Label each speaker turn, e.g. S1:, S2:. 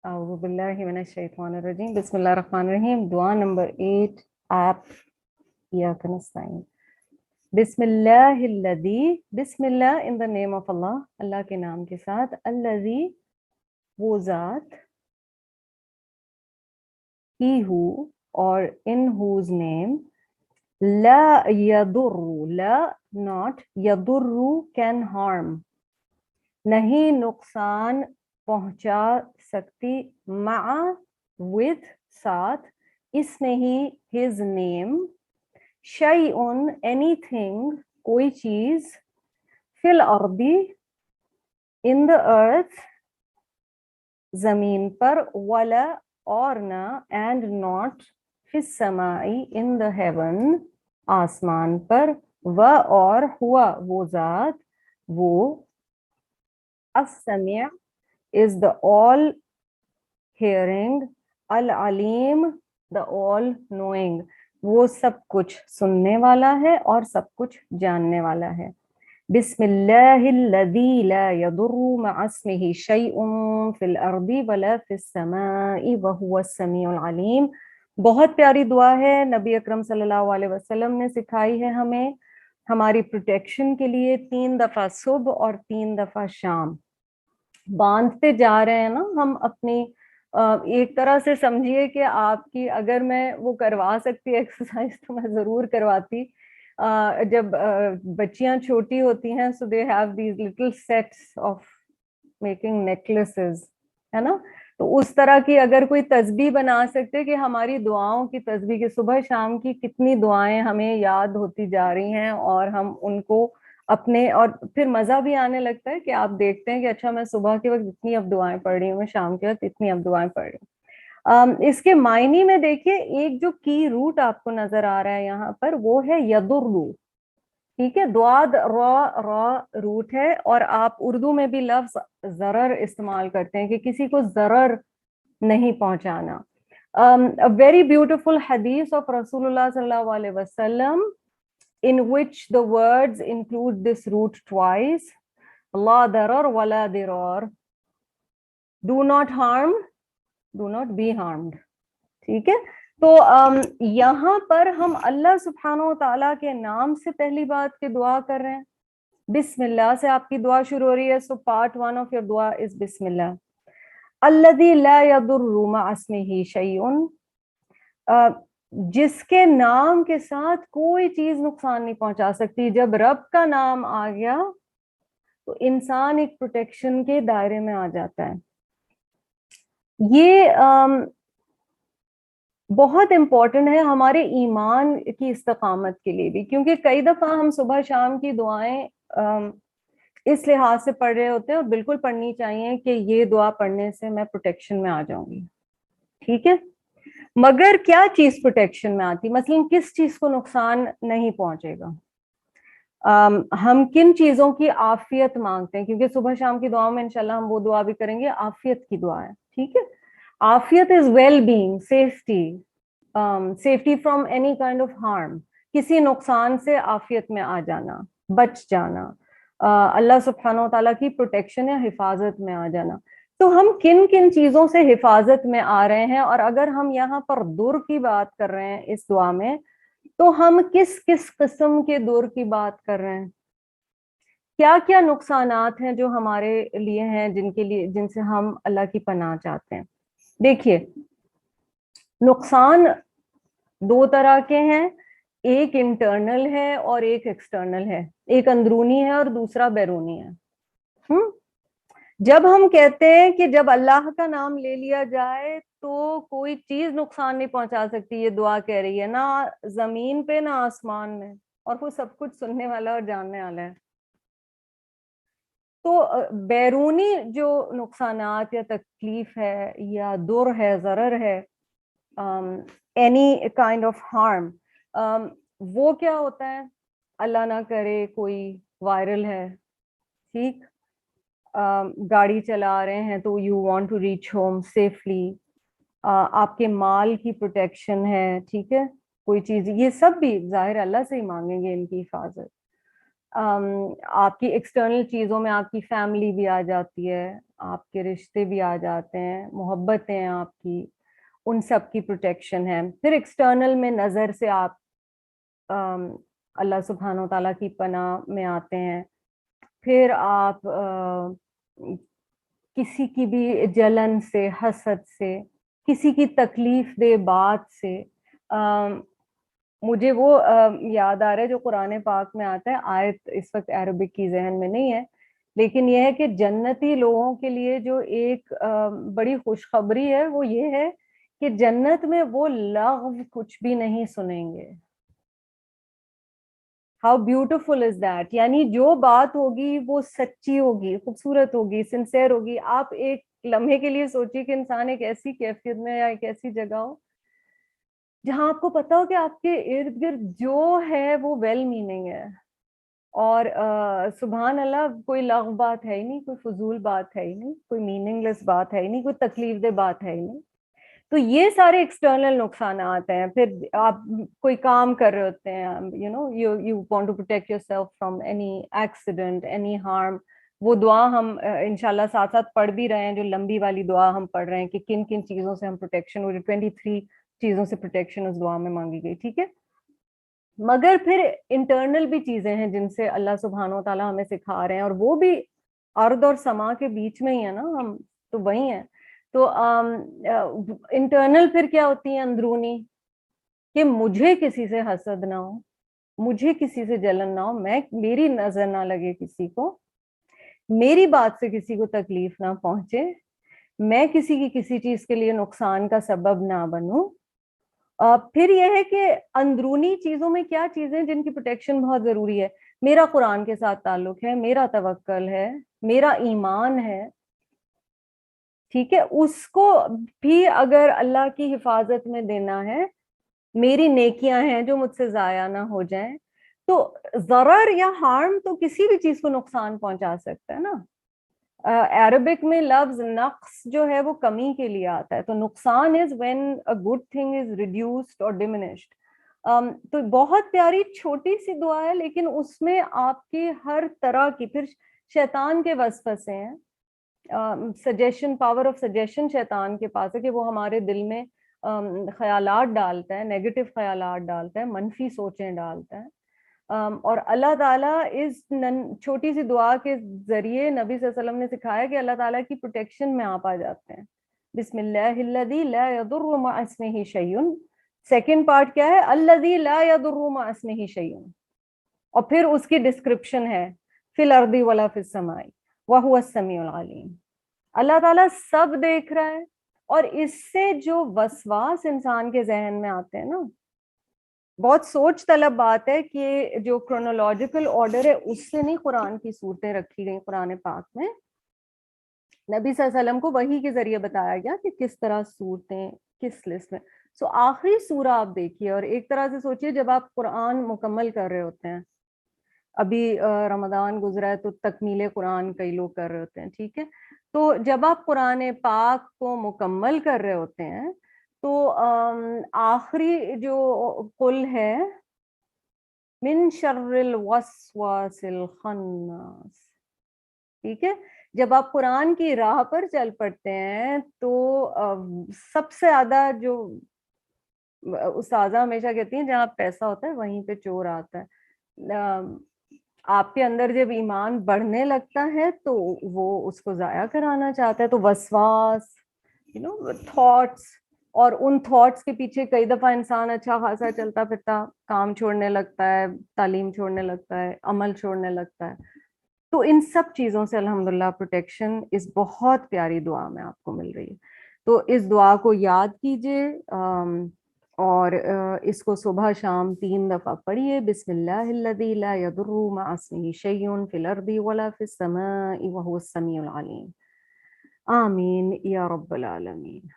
S1: أعوذ بالله من الشيطان الرجيم بسم الله الرحمن الرحيم دعاء number 8 app إياك نستعين بسم الله الذي بسم الله in the name of Allah اللہ کے نام کے ساتھ الذي وہ ذات he who or in whose name لا يضر لا not يضر can harm نہیں نقصان پہنچا سکتی مع with ساتھ اس میں ہی his name شیئن anything کوئی چیز فی الارض in the earth زمین پر ولا اور نہ and not فی السماء in the heaven آسمان پر و اور ہوا وہ ذات وہ السمیع is the all hearing Aleem the all knowing وہ سب کچھ سننے والا ہے اور سب کچھ جاننے والا ہے بسم اللہ الذی لا يضر مع اسمه شیء فی الارض ولا فی السماء وهو السمیع العلیم بہت پیاری دعا ہے نبی اکرم صلی اللہ علیہ وسلم نے سکھائی ہے ہمیں ہماری پروٹیکشن کے لیے 3 دفعہ صبح اور 3 دفعہ شام باندھتے جا رہے ہیں نا ہم اپنی ایک طرح سے سمجھیے کہ آپ کی اگر میں وہ کروا سکتی ایکسرسائز تو میں ضرور کرواتی جب بچیاں چھوٹی ہوتی ہیں so they have these little sets of making necklaces ہے نا تو اس طرح کی اگر کوئی تسبیح بنا سکتے کہ ہماری دعاؤں کی تسبیح کہ صبح شام کی کتنی دعائیں ہمیں یاد ہوتی جا رہی ہیں اور ہم ان کو اپنے اور پھر مزہ بھی آنے لگتا ہے کہ آپ دیکھتے ہیں کہ اچھا میں صبح کے وقت اتنی اب دعائیں پڑھ رہی ہوں میں شام کے وقت اتنی اب دعائیں پڑھ رہی ہوں اس کے معنی میں دیکھیے ایک جو کی روٹ آپ کو نظر آ رہا ہے یہاں پر وہ ہے یدرو ٹھیک ہے دعاد را روٹ ہے اور آپ اردو میں بھی لفظ ضرر استعمال کرتے ہیں کہ کسی کو ضرر نہیں پہنچانا ویری بیوٹیفل حدیث آف رسول اللہ صلی اللہ علیہ وسلم in which the words include this root twice la darar wala dirar do not harm do not be harmed ٹھیک ہے تو یہاں پر ہم اللہ سبحانہ و تعالیٰ کے نام سے پہلی بات کی دعا کر رہے ہیں بسم اللہ سے آپ کی دعا شروع ہو رہی ہے so part 1 of your dua is بسم اللہ الذی لا یضر مع اسمہ شیء جس کے نام کے ساتھ کوئی چیز نقصان نہیں پہنچا سکتی جب رب کا نام آ گیا تو انسان ایک پروٹیکشن کے دائرے میں آ جاتا ہے یہ بہت امپورٹنٹ ہے ہمارے ایمان کی استقامت کے لیے بھی کیونکہ کئی دفعہ ہم صبح شام کی دعائیں اس لحاظ سے پڑھ رہے ہوتے ہیں اور بالکل پڑھنی چاہیے کہ یہ دعا پڑھنے سے میں پروٹیکشن میں آ جاؤں گی ٹھیک ہے مگر کیا چیز پروٹیکشن میں آتی مثلا کس چیز کو نقصان نہیں پہنچے گا ہم کن چیزوں کی عافیت مانگتے ہیں کیونکہ صبح شام کی دعاؤں میں انشاءاللہ ہم وہ دعا بھی کریں گے عافیت کی دعا ہے ٹھیک ہے عافیت is well being safety from any kind of harm کسی نقصان سے عافیت میں آ جانا بچ جانا اللہ سبحانہ و تعالیٰ کی پروٹیکشن یا حفاظت میں آ جانا تو ہم کن کن چیزوں سے حفاظت میں آ رہے ہیں اور اگر ہم یہاں پر در کی بات کر رہے ہیں اس دعا میں تو ہم کس کس قسم کے در کی بات کر رہے ہیں کیا کیا نقصانات ہیں جو ہمارے لیے ہیں جن سے ہم اللہ کی پناہ چاہتے ہیں دیکھیے نقصان 2 طرح کے ہیں ایک انٹرنل ہے اور ایک ایکسٹرنل ہے ایک اندرونی ہے اور دوسرا بیرونی ہے جب ہم کہتے ہیں کہ جب اللہ کا نام لے لیا جائے تو کوئی چیز نقصان نہیں پہنچا سکتی یہ دعا کہہ رہی ہے نہ زمین پہ نہ آسمان میں اور وہ سب کچھ سننے والا اور جاننے والا ہے تو بیرونی جو نقصانات یا تکلیف ہے یا در ہے ضرر ہے any kind of harm وہ کیا ہوتا ہے اللہ نہ کرے کوئی وائرل ہے ٹھیک گاڑی چلا رہے ہیں تو you want to reach home safely آپ کے مال کی پروٹیکشن ہے ٹھیک ہے کوئی چیز یہ سب بھی ظاہر اللہ سے ہی مانگیں گے ان کی حفاظت آپ کی ایکسٹرنل چیزوں میں آپ کی فیملی بھی آ جاتی ہے, آپ کے رشتے بھی آ جاتے ہیں, محبتیں ہیں آپ کی, ان سب کی پروٹیکشن ہے. پھر ایکسٹرنل میں نظر سے آپ اللہ سبحانہ و تعالیٰ کی پناہ میں آتے ہیں. پھر آپ کسی کی بھی جلن سے, حسد سے, کسی کی تکلیف دہ بات سے, مجھے وہ یاد آ رہا ہے جو قرآن پاک میں آتا ہے, آیت اس وقت عربک کی ذہن میں نہیں ہے, لیکن یہ ہے کہ جنتی لوگوں کے لیے جو ایک بڑی خوشخبری ہے وہ یہ ہے کہ جنت میں وہ لغو کچھ بھی نہیں سنیں گے. How beautiful is that. یعنی جو بات ہوگی وہ سچی ہوگی, خوبصورت ہوگی, سنسیئر ہوگی. آپ ایک لمحے کے لیے سوچیے کہ انسان ایک ایسی کیفیت میں یا ایک ایسی جگہ ہو جہاں آپ کو پتا ہو کہ آپ کے ارد گرد جو ہے وہ ویل میننگ ہے, اور سبحان اللہ کوئی لغو بات ہے ہی نہیں, کوئی فضول بات ہے ہی نہیں, کوئی میننگ لیس بات ہے ہی نہیں, کوئی تکلیف دہ بات ہے ہی نہیں. تو یہ سارے ایکسٹرنل نقصانات ہیں. پھر آپ کوئی کام کر رہے ہوتے ہیں, you want to protect yourself from any accident, any harm. وہ دعا ہم انشاءاللہ ساتھ ساتھ پڑھ بھی رہے ہیں, جو لمبی والی دعا ہم پڑھ رہے ہیں کہ کن کن چیزوں سے ہم پروٹیکشن, وہ 23 چیزوں سے پروٹیکشن اس دعا میں مانگی گئی. ٹھیک ہے, مگر پھر انٹرنل بھی چیزیں ہیں جن سے اللہ سبحانہ و تعالیٰ ہمیں سکھا رہے ہیں, اور وہ بھی ارض اور سما کے بیچ میں ہی ہے نا, ہم تو وہی ہیں. تو انٹرنل پھر کیا ہوتی ہیں, اندرونی, کہ مجھے کسی سے حسد نہ ہو, مجھے کسی سے جلن نہ ہو, میری نظر نہ لگے کسی کو, میری بات سے کسی کو تکلیف نہ پہنچے, میں کسی کی کسی چیز کے لیے نقصان کا سبب نہ بنوں. پھر یہ ہے کہ اندرونی چیزوں میں کیا چیزیں جن کی پروٹیکشن بہت ضروری ہے. میرا قرآن کے ساتھ تعلق ہے, میرا توکل ہے, میرا ایمان ہے. ٹھیک ہے, اس کو بھی اگر اللہ کی حفاظت میں دینا ہے, میری نیکیاں ہیں جو مجھ سے ضائع نہ ہو جائیں, تو ضرر یا ہارم تو کسی بھی چیز کو نقصان پہنچا سکتا ہے نا. عربک میں لفظ نقص جو ہے وہ کمی کے لیے آتا ہے, تو نقصان is when a good thing is reduced اور ڈیمینشڈ. تو بہت پیاری چھوٹی سی دعا ہے, لیکن اس میں آپ کی ہر طرح کی, پھر شیطان کے وسوسے ہیں, سجیشن, پاور آف سجیشن شیطان کے پاس ہے کہ وہ ہمارے دل میں خیالات ڈالتا ہے, نیگیٹو خیالات ڈالتا ہے, منفی سوچیں ڈالتا ہے. اور اللہ تعالیٰ اس چھوٹی سی دعا کے ذریعے نبی صلی اللہ علیہ وسلم نے سکھایا کہ اللہ تعالیٰ کی پروٹیکشن میں آپ آ جاتے ہیں. بسم اللہ الذی لا یضر مع اسمہ شیء. سیکنڈ پارٹ کیا ہے, الذی لا یضر مع اسمہ شیء, اور پھر اس کی ڈسکرپشن ہے فی الارض ولا فی السماء وہو السمیع العلیم. اللہ تعالیٰ سب دیکھ رہا ہے, اور اس سے جو وسواس انسان کے ذہن میں آتے ہیں نا, بہت سوچ طلب بات ہے کہ جو کرونالوجیکل آرڈر ہے اس سے نہیں قرآن کی صورتیں رکھی گئی. قرآن پاک میں نبی صلی اللہ علیہ وسلم کو وحی کے ذریعے بتایا گیا کہ کس طرح صورتیں کس لسٹ میں. سو آخری سورہ آپ دیکھیے, اور ایک طرح سے سوچیے جب آپ قرآن مکمل کر رہے ہوتے ہیں, ابھی رمضان گزرا ہے تو تکمیل قرآن کئی لوگ کر رہے ہوتے ہیں, ٹھیک ہے, تو جب آپ قرآن پاک کو مکمل کر رہے ہوتے ہیں تو آخری جو قل ہے, من شر الوسواس الخناس, ٹھیک ہے, جب آپ قرآن کی راہ پر چل پڑتے ہیں تو سب سے زیادہ جو استاذہ ہمیشہ کہتی ہیں جہاں پیسہ ہوتا ہے وہیں پہ چور آتا ہے. آپ کے اندر جب ایمان بڑھنے لگتا ہے تو وہ اس کو ضائع کرانا چاہتا ہے, تو وسواس, تھاٹس, اور ان تھاٹس کے پیچھے کئی دفعہ انسان اچھا خاصا چلتا پھرتا کام چھوڑنے لگتا ہے, تعلیم چھوڑنے لگتا ہے, عمل چھوڑنے لگتا ہے. تو ان سب چیزوں سے الحمدللہ پروٹیکشن اس بہت پیاری دعا میں آپ کو مل رہی ہے. تو اس دعا کو یاد کیجئے, اور اس کو صبح شام 3 دفعہ پڑھیے. بسم اللہ الذی لا یضر مع اسمہ شیء فی الارض ولا فی السماء وہو السمیع العلیم. آمین یا رب العالمین.